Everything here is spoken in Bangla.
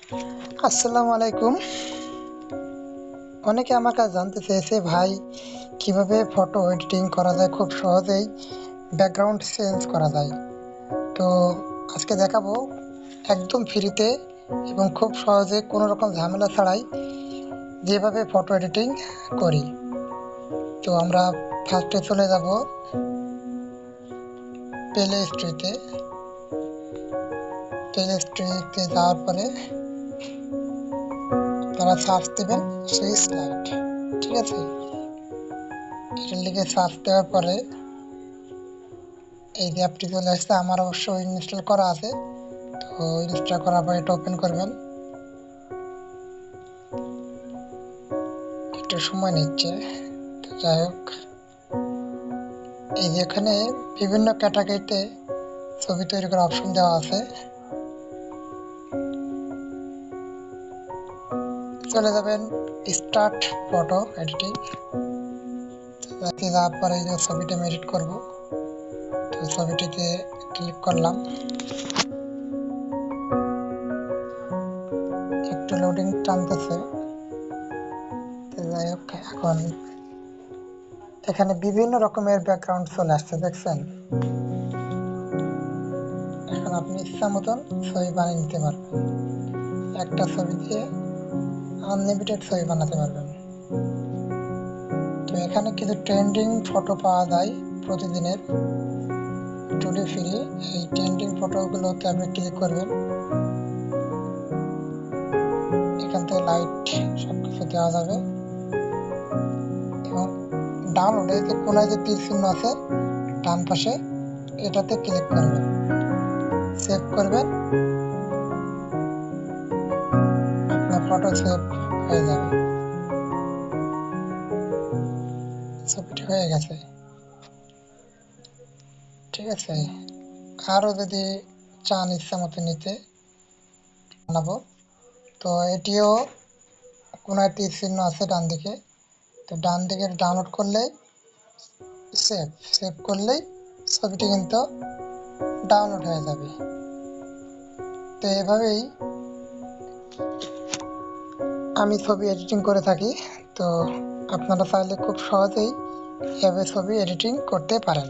আসসালামু আলাইকুম। অনেকে আমার কাছে জানতে চেয়েছে ভাই কিভাবে ফটো এডিটিং করা যায় খুব সহজেই ব্যাকগ্রাউন্ড চেঞ্জ করা যায়। তো আজকে দেখাবো একদম ফ্রিতে এবং খুব সহজে কোনো রকম ঝামেলা ছাড়াই যেভাবে ফটো এডিটিং করি। তো আমরা ফার্স্টে চলে যাব প্লে স্টোরে। প্লে স্টোরে যাওয়ার পরে আপনারা সার্চ দেবেন সুইচ লাইট, ঠিক আছে? এটার লিখে সার্চ দেওয়ার পরে এই যে অ্যাপটি চলে আসছে। আমার অবশ্য ইনস্টল করা আছে, তো ইনস্টল করার পর এটা ওপেন করবেন। একটু সময় নিচ্ছে, তো যাই হোক। এই যে এখানে বিভিন্ন ক্যাটাগরিতে ছবি তৈরি করার অপশন দেওয়া আছে। চলে যাবেন স্টার্ট ফটো এডিটিং, যাওয়ার পরে এই যে ছবিটা আমি এডিট করবো, তো ছবিটিতে ক্লিক করলাম। একটু লোডিং টানতেছে, তো যাই হোক। এখন এখানে বিভিন্ন রকমের ব্যাকগ্রাউন্ড চলে আসছে, দেখছেন? এখন আপনি ইচ্ছা মতন ছবি বানিয়ে নিতে পারবেন। একটা ছবি দিয়ে আনলিমিটেড ছবি বানাতে পারবেন। তো এখানে কিছু ট্রেন্ডিং ফটো পাওয়া যায় প্রতিদিনের, টুডে ফ্রি। এই ট্রেন্ডিং ফটোগুলোতে আপনি ক্লিক করবেন। এখান থেকে লাইট সব কিছু দেওয়া যাবে এবং ডাউনলোডে যে কোনায় যে তীর চিহ্ন আছে ডান পাশে, এটাতে ক্লিক করবেন, সেভ করবেন, আপনার ফটো সেভ হয়ে যাবে। ছবিটি হয়ে গেছে, ঠিক আছে? আরও যদি চান ইচ্ছা মতো নিতে বানাবো, তো এটিও কোনায় তীর চিহ্ন আছে ডান দিকে, তো ডান দিকে ডাউনলোড করলেই সেভ, সেভ করলেই ছবিটি কিন্তু ডাউনলোড হয়ে যাবে। তো এভাবেই আমি ছবি এডিটিং করে থাকি। তো আপনারা চাইলে খুব সহজেই এভাবে ছবি এডিটিং করতে পারেন।